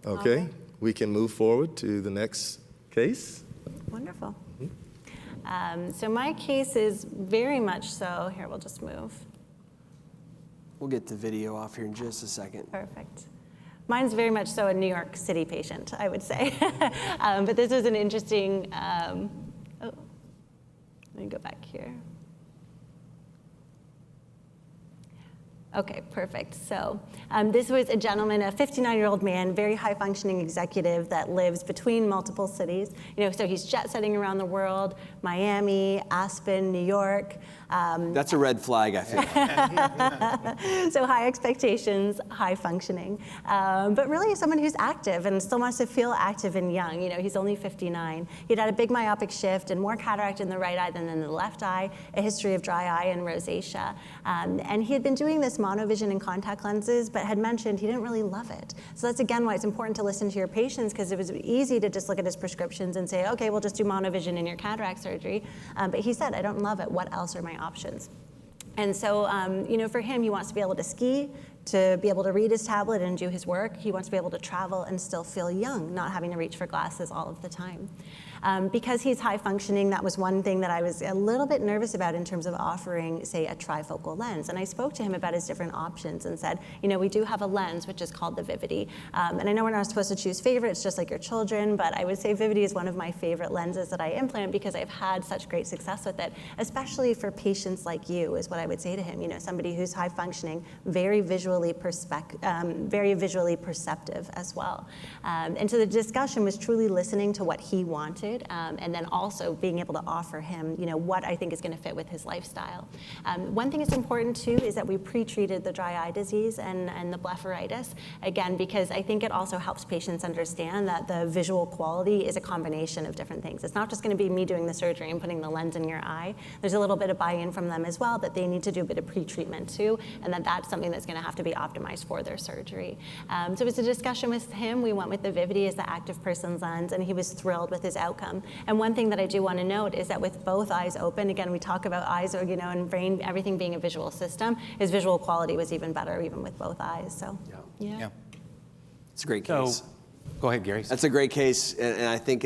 Okay, we can move forward to the next case. Wonderful. So my case is very much so, here we'll just move. We'll get the video off here in just a second. Perfect. Mine's very much so a New York City patient, I would say. But this was an interesting, let me go back here. Okay, perfect. So this was a gentleman, a 59-year-old man, very high-functioning executive that lives between multiple cities. So he's jet-setting around the world, Miami, Aspen, New York. That's a red flag, I think. So high expectations, high functioning, but really someone who's active and still wants to feel active and young. He's only 59. He'd had a big myopic shift and more cataract in the right eye than in the left eye, a history of dry eye and rosacea. And he had been doing this monovision and contact lenses, but had mentioned he didn't really love it. So that's again why it's important to listen to your patients, because it was easy to just look at his prescriptions and say, okay, we'll just do monovision in your cataract surgery. But he said, I don't love it. What else are my options? And so, for him, he wants to be able to ski, to be able to read his tablet and do his work. He wants to be able to travel and still feel young, not having to reach for glasses all of the time. Because he's high functioning, that was one thing that I was a little bit nervous about in terms of offering, say, a trifocal lens. And I spoke to him about his different options and said, we do have a lens, which is called the Vivity. And I know we're not supposed to choose favorites, just like your children, but I would say Vivity is one of my favorite lenses that I implant because I've had such great success with it, especially for patients like you, is what I would say to him. Somebody who's high functioning, very visually perceptive as well. And so the discussion was truly listening to what he wanted, and then also being able to offer him, what I think is going to fit with his lifestyle. One thing that's important too is that we pre-treated the dry eye disease and the blepharitis, again, because I think it also helps patients understand that the visual quality is a combination of different things. It's not just going to be me doing the surgery and putting the lens in your eye. There's a little bit of buy-in from them as well, that they need to do a bit of pre-treatment too, and that's something that's going to have to be optimized for their surgery. So it was a discussion with him. We went with the Vivity as the active person's lens, and he was thrilled with his outcome. And one thing that I do want to note is that with both eyes open, again, we talk about eyes, and brain, everything being a visual system, his visual quality was even better, even with both eyes. So, yeah. It's a great case. So, go ahead, Gary. That's a great case, and I think,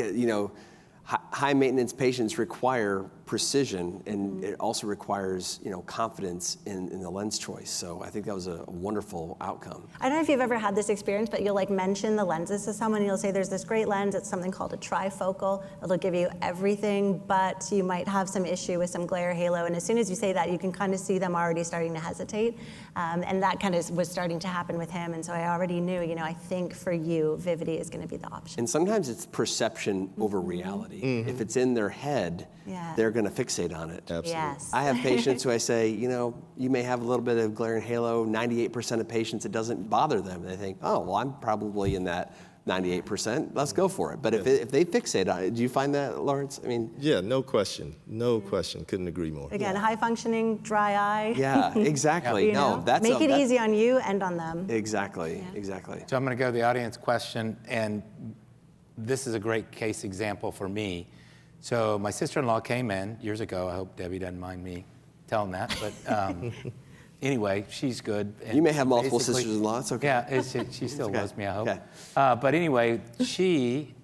high maintenance patients require precision, and it also requires, confidence in the lens choice. So I think that was a wonderful outcome. I don't know if you've ever had this experience, but you'll mention the lenses to someone, and you'll say there's this great lens, it's something called a trifocal. It'll give you everything, but you might have some issue with some glare halo. And as soon as you say that, you can kind of see them already starting to hesitate. And that kind of was starting to happen with him. And so I already knew, I think for you, Vivity is going to be the option. And sometimes it's perception over reality. If it's in their head, they're going to fixate on it. Absolutely. Yes. I have patients who I say, you may have a little bit of glare and halo. 98% of patients, it doesn't bother them. They think, oh, well, I'm probably in that 98%. Let's go for it. But if they fixate on it, do you find that, Lawrence? Yeah, no question. No question. Couldn't agree more. Again, high functioning, dry eye. Yeah, exactly. Make it easy on you and on them. Exactly, exactly. So I'm going to go to the audience question, and this is a great case example for me. So my sister-in-law came in years ago. I hope Debbie doesn't mind me telling that, but anyway, she's good. And You may have multiple basically- sisters-in-law. It's okay. Yeah, she still loves me, I hope. Okay. But anyway, she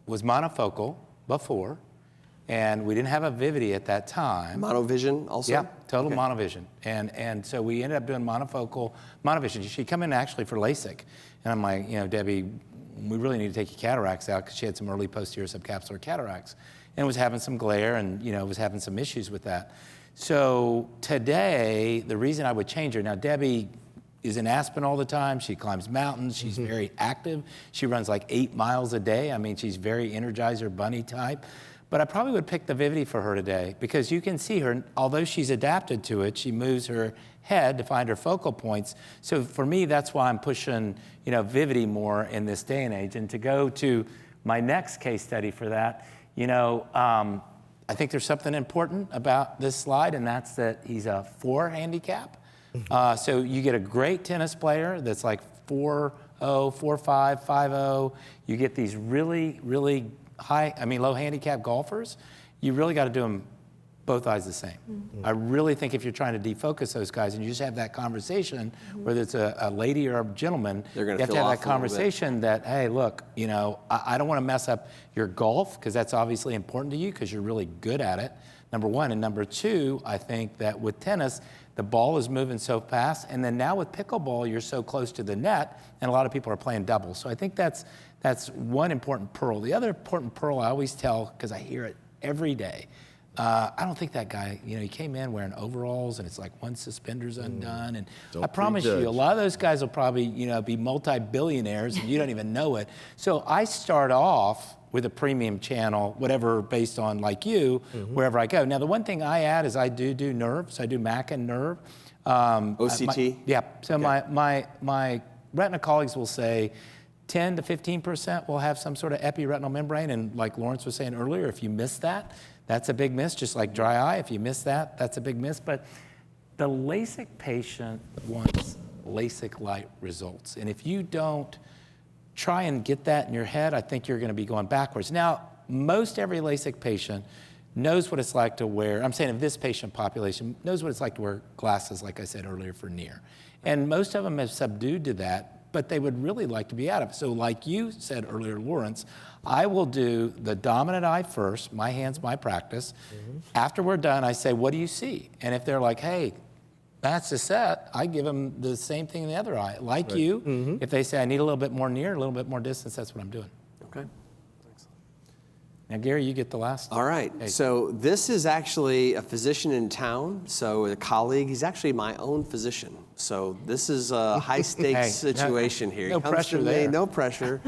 was monofocal before, and we didn't have a Vivity at that time. Monovision also? Yeah, total monovision. And so we ended up doing monovision. She'd come in actually for LASIK. And I'm like, Debbie, we really need to take your cataracts out because she had some early posterior subcapsular cataracts and was having some glare and, was having some issues with that. So today, the reason I would change her, now Debbie is in Aspen all the time. She climbs mountains. She's very active. She runs like 8 miles a day. I mean, she's very Energizer bunny type. But I probably would pick the Vivity for her today because you can see her, although she's adapted to it, she moves her head to find her focal points. So for me, that's why I'm pushing, Vivity more in this day and age. And to go to my next case study for that, I think there's something important about this slide, and that's that he's a 4 handicap. So you get a great tennis player that's like 4-0, 4-5, 5-0. You get these really, really low handicap golfers. You really got to do them both eyes the same. I really think if you're trying to defocus those guys and you just have that conversation, whether it's a lady or a gentleman, you have to have that conversation that, hey, look, I don't want to mess up your golf because that's obviously important to you because you're really good at it, number one. And number two, I think that with tennis, the ball is moving so fast. And then now with pickleball, you're so close to the net and a lot of people are playing doubles. So I think that's one important pearl. The other important pearl I always tell, because I hear it every day, I don't think that guy, he came in wearing overalls and it's like one suspender's undone. And Don't I promise you, prejudge. a lot of those guys will probably, be multi-billionaires and you don't even know it. So I start off with a premium channel, whatever, based on like you, wherever I go. Now, the one thing I add is I do nerves. I do MAC and nerve. OCT? Yeah. So my retina colleagues will say 10 to 15% will have some sort of epiretinal membrane. And like Lawrence was saying earlier, if you miss that, that's a big miss, just like dry eye. If you miss that, that's a big miss. But the LASIK patient wants LASIK-like results. And if you don't try and get that in your head, I think you're going to be going backwards. Now, most every LASIK patient knows what it's like to wear, I'm saying of this patient population, knows what it's like to wear glasses, like I said earlier, for near. And most of them have subdued to that, but they would really like to be out of it. So like you said earlier, Lawrence, I will do the dominant eye first, my hands, my practice. After we're done, I say, what do you see? And if they're like, hey, that's a set, I give them the same thing in the other eye. Like you, if they say, I need a little bit more near, a little bit more distance, that's what I'm doing. Okay. Now, Gary, you get the last. All right. Hey. So this is actually a physician in town. So a colleague. He's actually my own physician. So this is a high stakes Hey, situation here. no He comes pressure to me, there. no pressure.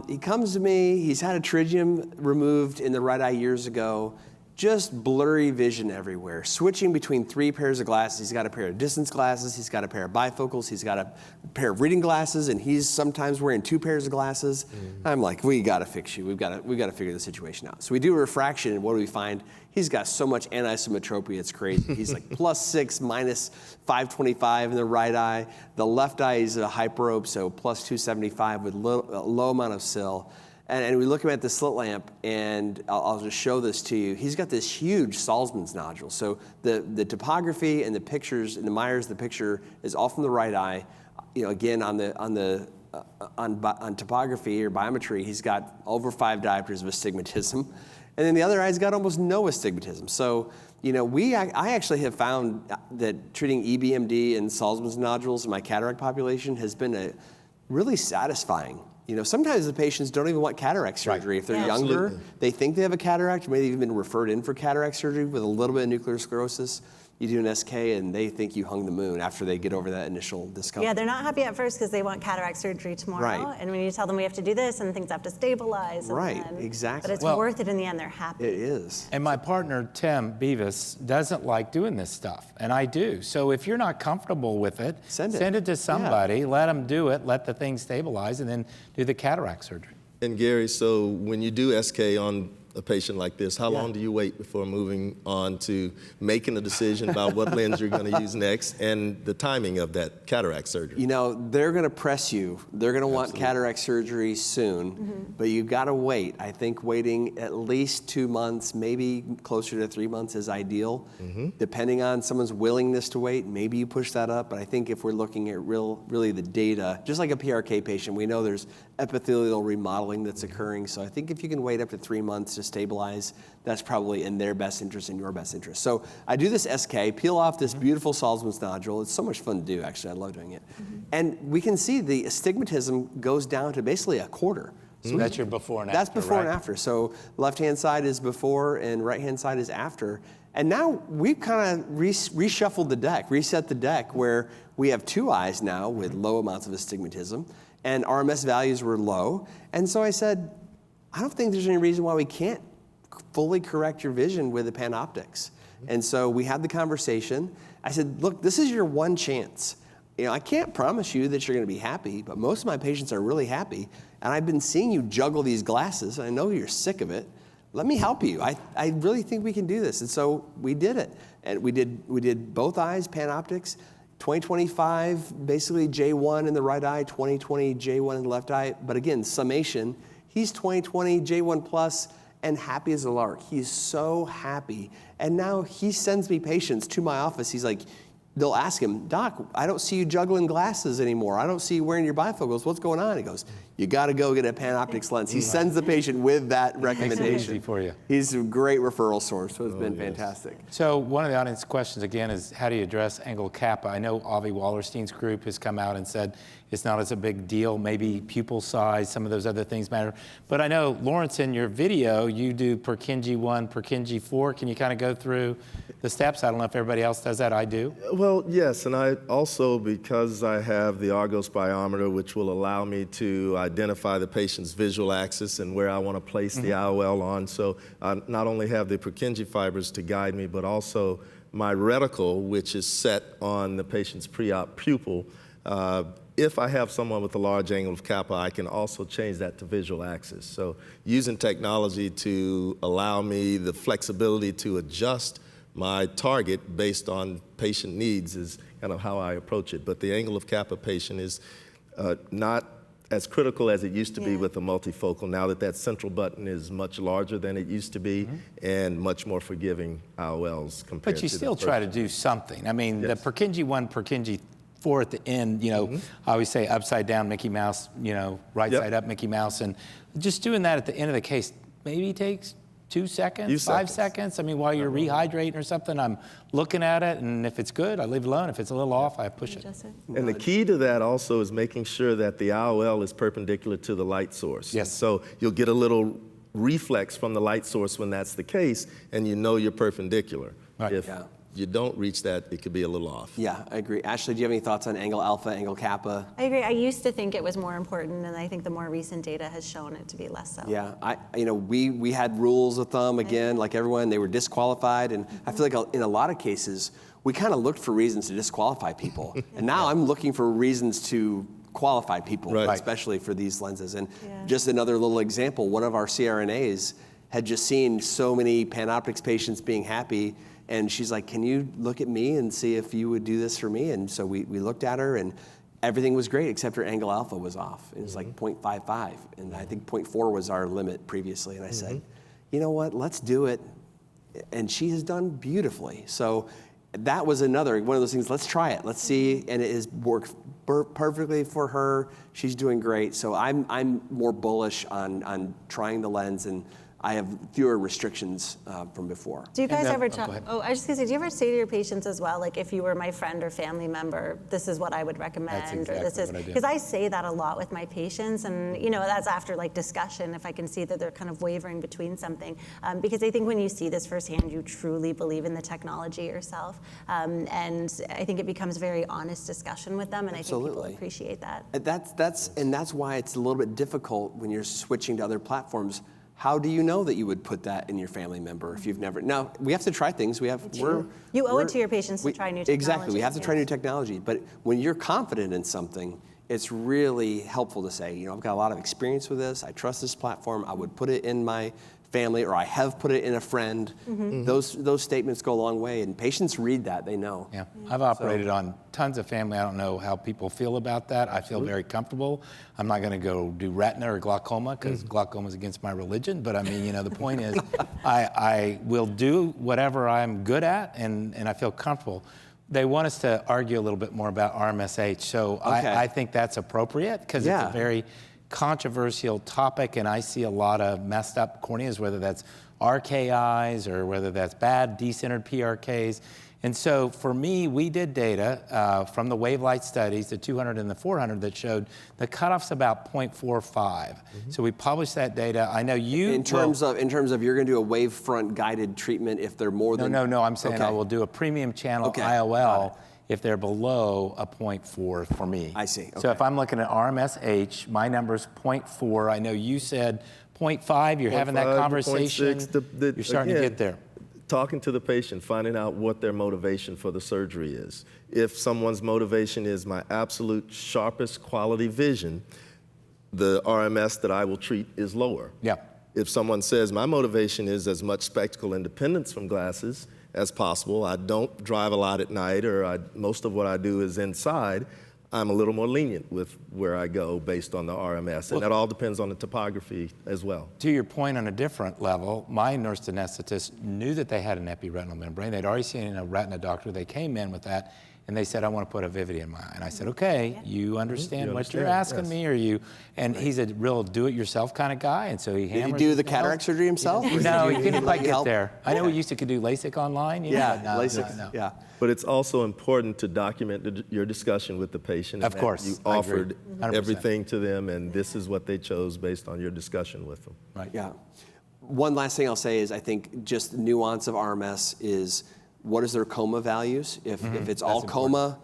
He comes to me. He's had a pterygium removed in the right eye years ago. Just blurry vision everywhere. Switching between 3 pairs of glasses. He's got a pair of distance glasses. He's got a pair of bifocals. He's got a pair of reading glasses, and he's sometimes wearing 2 pairs of glasses. I'm like, we got to fix you. We've got to figure the situation out. So we do a refraction, and what do we find? He's got so much anisometropia, it's crazy. He's like +6, -525 in the right eye. The left eye is a hyperope, so +275 with a low amount of cyl. And we look at the slit lamp, and I'll just show this to you. He's got this huge Salzmann's nodule. So the topography and the pictures, and the Myers, the picture is all from the right eye. Again, on topography or biometry, he's got over 5 diopters of astigmatism. And then the other eye's got almost no astigmatism. So, I actually have found that treating EBMD and Salzmann's nodules in my cataract population has been really satisfying. Sometimes the patients don't even want cataract surgery. If they're younger, Absolutely. they think they have a cataract, maybe even been referred in for cataract surgery with a little bit of nuclear sclerosis. You do an SK and they think you hung the moon after they get over that initial discomfort. Yeah, they're not happy at first because they want cataract surgery tomorrow. Right. And when you tell them we have to do this and things have to stabilize. Right, exactly. But it's Well, worth it in the end. They're happy. It is. And my partner, Tim Beavis, doesn't like doing this stuff, and I do. So if you're not comfortable with it, Send it. to somebody, let them do it, let the thing stabilize, and then do the cataract surgery. And Gary, so when you do SK on a patient like this, how long do you wait before moving on to making a decision about what lens you're going to use next and the timing of that cataract surgery? They're going to press you. They're going to want cataract surgery soon, but you've got to wait. I think waiting at least 2 months, maybe closer to 3 months is ideal. Depending on someone's willingness to wait, maybe you push that up. But I think if we're looking at really the data, just like a PRK patient, we know there's epithelial remodeling that's occurring. So I think if you can wait up to 3 months to stabilize, that's probably in their best interest and your best interest. So I do this SK, peel off this beautiful Salzmann's nodule. It's so much fun to do, actually. I love doing it. And we can see the astigmatism goes down to basically a quarter. So that's your before and after. That's before right? and after. So left-hand side is before and right-hand side is after. And now we've kind of reshuffled the deck, reset the deck, where we have 2 eyes now with low amounts of astigmatism, and RMS values were low. And so I said, I don't think there's any reason why we can't fully correct your vision with the PanOptix. And so we had the conversation. I said, look, this is your one chance. I can't promise you that you're going to be happy, but most of my patients are really happy. And I've been seeing you juggle these glasses. And I know you're sick of it. Let me help you. I really think we can do this. And so we did it. And we did both eyes, PanOptix. 2025, basically J1 in the right eye, 2020 J1 in the left eye. But again, summation, he's 2020 J1 plus and happy as a lark. He's so happy. And now he sends me patients to my office. He's like, they'll ask him, Doc, I don't see you juggling glasses anymore. I don't see you wearing your bifocals. What's going on? He goes, you got to go get a Panoptix lens. He sends the patient with that recommendation. easy for you. He's a great referral source, so it's been fantastic. So one of the audience questions again is, how do you address angle kappa? I know Avi Wallerstein's group has come out and said it's not as a big deal, maybe pupil size, some of those other things matter. But I know, Lawrence, in your video, you do Purkinje 1, Purkinje 4. Can you kind of go through the steps? I don't know if everybody else does that. I do. Well, yes, and I also, because I have the Argos biometer, which will allow me to identify the patient's visual axis and where I want to place the IOL on. So I not only have the Purkinje fibers to guide me, but also my reticle, which is set on the patient's pre-op pupil. If I have someone with a large angle of kappa, I can also change that to visual axis. So using technology to allow me the flexibility to adjust my target based on patient needs is kind of how I approach it. But the angle of kappa patient is not as critical as it used to be with the multifocal, now that that central button is much larger than it used to be and much more forgiving IOLs compared to But you still try to do something. I mean, the Purkinje 1, Purkinje 4 at the end, I always say upside down Mickey Mouse, right side up Mickey Mouse. And just doing that at the end of the case maybe takes 2 seconds, 5 seconds. I mean, while you're rehydrating or something, I'm looking at it, and if it's good, I leave it alone. If it's a little off, I push it. And the key to that also is making sure that the IOL is perpendicular to the light source. Yes. So you'll get a little reflex from the light source when that's the case, and you're perpendicular. Right. If you don't reach that, it could be a little off. Yeah, I agree. Ashley, do you have any thoughts on angle alpha, angle kappa? I agree. I used to think it was more important, and I think the more recent data has shown it to be less so. Yeah, we had rules with them again, like everyone. They were disqualified, and I feel like in a lot of cases we kind of looked for reasons to disqualify people, and now I'm looking for reasons to qualify people, especially for these lenses. And just another little example: one of our CRNAs had just seen so many Panoptix patients being happy. And she's like, can you look at me and see if you would do this for me? And so we looked at her, and everything was great except her angle alpha was off. It was like 0.55, and I think 0.4 was our limit previously. And I said, you know what, let's do it. And she has done beautifully. So that was another one of those things, let's try it, let's see. And it has worked perfectly for her. She's doing great. So I'm more bullish on trying the lens, and I have fewer restrictions from before. Do you guys ever talk? go ahead. I was just gonna say, do you ever say to your patients as well, like, if you were my friend or family member, this is what I would recommend, That's exactly or this is what I do. because I say that a lot with my patients, and that's after like discussion. If I can see that they're kind of wavering between something, because I think when you see this firsthand, you truly believe in the technology yourself, and I think it becomes a very honest discussion with them, and I think people appreciate that. That's why it's a little bit difficult when you're switching to other platforms. How do you know that you would put that in your family member if you've never? Now, we have to try things. You owe it to your patients to try new technology. Exactly, we have to try new technology. But when you're confident in something, it's really helpful to say, I've got a lot of experience with this. I trust this platform. I would put it in my family, or I have put it in a friend. Those statements go a long way, and patients read that, they know. Yeah, I've operated on tons of family. I don't know how people feel about that. I feel very comfortable. I'm not going to go do retina or glaucoma, because glaucoma is against my religion. But I mean, the point is, I will do whatever I'm good at, and I feel comfortable. They want us to argue a little bit more about RMSH, so I think that's appropriate, because it's a very controversial topic, and I see a lot of messed up corneas, whether that's RKIs or whether that's bad decentered PRKs. And so for me, we did data from the wavelight studies, the 200 and the 400, that showed the cutoff's about 0.45. So we published that data. I know you in terms of you're going to do a wavefront guided treatment if they're more than no. I'm saying I will do a premium channel IOL if they're below a 0.4 for me. I see. So if I'm looking at RMSH, my number's 0.4. I know you said 0.5. You're having that conversation. 0.6, you're starting to get there. Talking to the patient, finding out what their motivation for the surgery is. If someone's motivation is my absolute sharpest quality vision, the RMS that I will treat is lower. Yeah. If someone says my motivation is as much spectacle independence from glasses as possible, I don't drive a lot at night, or most of what I do is inside, I'm a little more lenient with where I go based on the RMS, and that all depends on the topography as well. To your point, on a different level, my nurse anesthetist knew that they had an epiretinal membrane. They'd already seen a retina doctor. They came in with that, and they said, I want to put a Vivity in my eye. And I said, okay, you understand You what you're understand, asking yes. me, or you? And he's a real do-it-yourself kind of guy, and so he Did he hammers do his the nails. cataract surgery himself? No, he couldn't let quite you get help? there. I know we used to could do LASIK online. You know, Yeah, but no, LASIK. no. Yeah. But it's also important to document your discussion with the patient. Of and that course, You I agree. offered 100%. everything to them, and this is what they chose based on your discussion with them. Right. Yeah. One last thing I'll say is I think just nuance of RMS is what is their coma values? If it's all coma,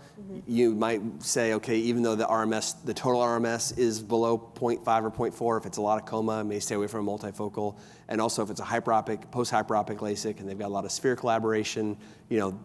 you might say, okay, even though the RMS, the total RMS is below 0.5 or 0.4, if it's a lot of coma, may stay away from a multifocal. And also if it's a hyperopic, post-hyperopic LASIK, and they've got a lot of spherical aberration,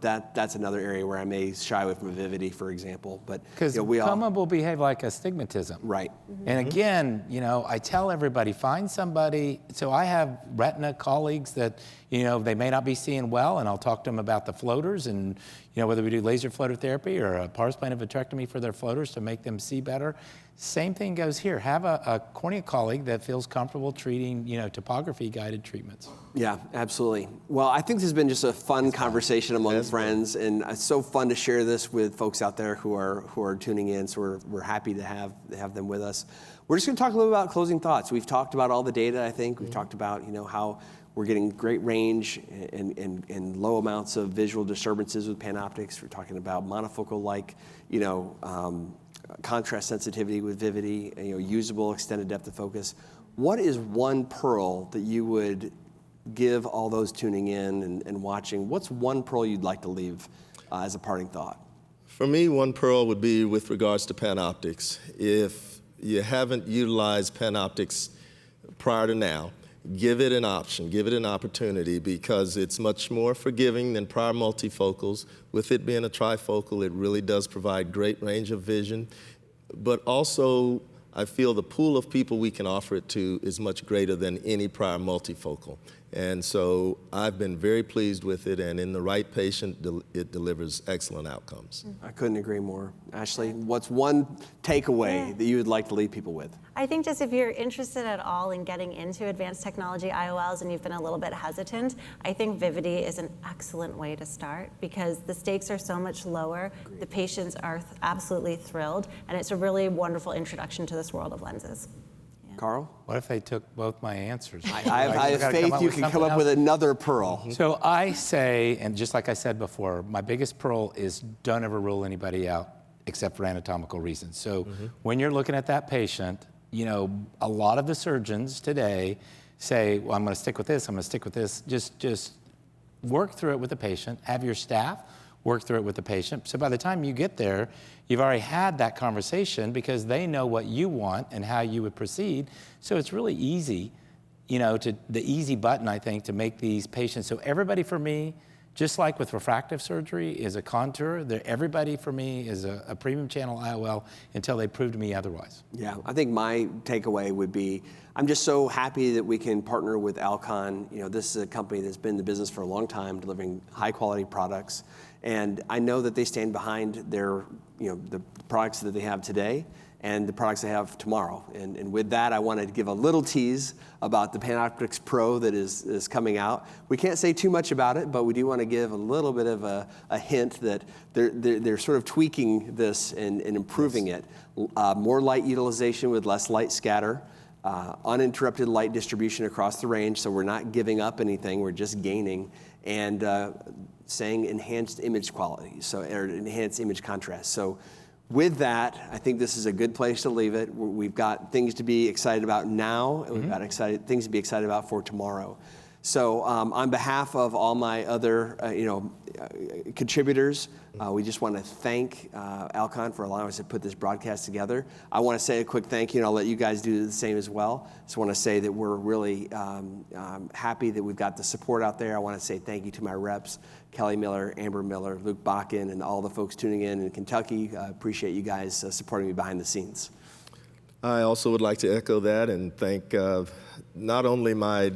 that's another area where I may shy away from a Vivity, for example. But Because coma will behave like astigmatism. Right. And again, I tell everybody, find somebody. So I have retina colleagues that, they may not be seeing well, and I'll talk to them about the floaters and, whether we do laser floater therapy or a pars plana vitrectomy for their floaters to make them see better. Same thing goes here. Have a cornea colleague that feels comfortable treating, topography-guided treatments. Yeah, absolutely. Well, I think this has been just a fun conversation among friends, and it's so fun to share this with folks out there who are tuning in. So we're happy to have them with us. We're just going to talk a little about closing thoughts. We've talked about all the data. I think we've talked about how we're getting great range and low amounts of visual disturbances with PanOptix. We're talking about monofocal-like, contrast sensitivity with Vivity, usable extended depth of focus. What is one pearl that you would give all those tuning in and watching? What's one pearl you'd like to leave as a parting thought? For me, one pearl would be with regards to PanOptix. If you haven't utilized PanOptix prior to now, give it an option, give it an opportunity, because it's much more forgiving than prior multifocals. With it being a trifocal, it really does provide great range of vision. But also, I feel the pool of people we can offer it to is much greater than any prior multifocal. And so I've been very pleased with it, and in the right patient, it delivers excellent outcomes. I couldn't agree more. Ashley, what's one takeaway that you would like to leave people with? I think just if you're interested at all in getting into advanced technology IOLs and you've been a little bit hesitant, I think Vivity is an excellent way to start because the stakes are so much lower. Agreed. The patients are absolutely thrilled, and it's a really wonderful introduction to this world of lenses. Karl? What if they took both my answers? I have faith you can come up with another pearl. So I say, and just like I said before, my biggest pearl is don't ever rule anybody out except for anatomical reasons. So when you're looking at that patient, a lot of the surgeons today say, well, I'm going to stick with this, I'm going to stick with this. Just work through it with the patient, have your staff work through it with the patient. So by the time you get there, you've already had that conversation because they know what you want and how you would proceed. So it's really easy, the easy button, I think, to make these patients. So everybody for me, just like with refractive surgery, is a contour. Everybody for me is a premium channel IOL until they prove to me otherwise. Yeah, I think my takeaway would be, I'm just so happy that we can partner with Alcon. This is a company that's been in the business for a long time, delivering high quality products. And I know that they stand behind their, the products that they have today and the products they have tomorrow. And with that, I wanted to give a little tease about the PanOptix Pro that is coming out. We can't say too much about it, but we do want to give a little bit of a hint that they're sort of tweaking this and improving it. More light utilization with less light scatter, uninterrupted light distribution across the range, so we're not giving up anything, we're just gaining, and saying enhanced image quality, or enhanced image contrast. So with that, I think this is a good place to leave it. We've got things to be excited about now, and we've got things to be excited about for tomorrow. So on behalf of all my other contributors, we just want to thank Alcon for allowing us to put this broadcast together. I want to say a quick thank you, and I'll let you guys do the same as well. Just want to say that we're really happy that we've got the support out there. I want to say thank you to my reps, Kelly Miller, Amber Miller, Luke Bakken, and all the folks tuning in Kentucky. I appreciate you guys supporting me behind the scenes. I also would like to echo that and thank not only my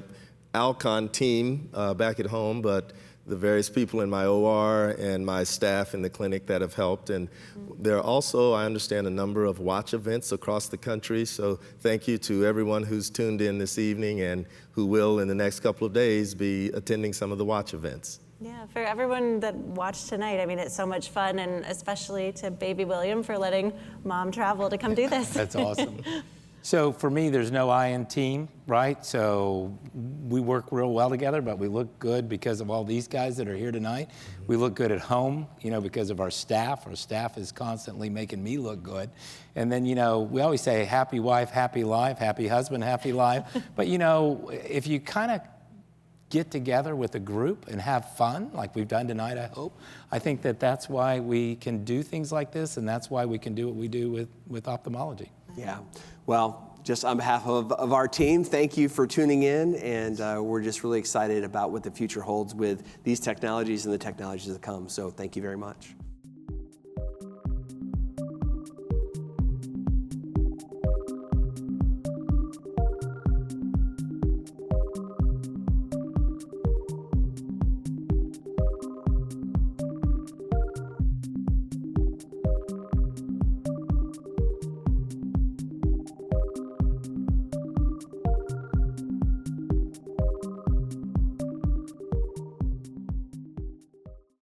Alcon team back at home, but the various people in my OR and my staff in the clinic that have helped. And there are also, I understand, a number of watch events across the country. So thank you to everyone who's tuned in this evening and who will in the next couple of days be attending some of the watch events. Yeah, for everyone that watched tonight, I mean, it's so much fun, and especially to baby William for letting mom travel to come do this. That's awesome. So for me, there's no I in team, right? So we work real well together, but we look good because of all these guys that are here tonight. We look good at home, because of our staff. Our staff is constantly making me look good. And then, we always say happy wife, happy life, happy husband, happy life. But, if you kind of get together with a group and have fun like we've done tonight, I think that's why we can do things like this, and that's why we can do what we do with ophthalmology. Yeah. Well, just on behalf of our team, thank you for tuning in, and we're just really excited about what the future holds with these technologies and the technologies that come. So thank you very much.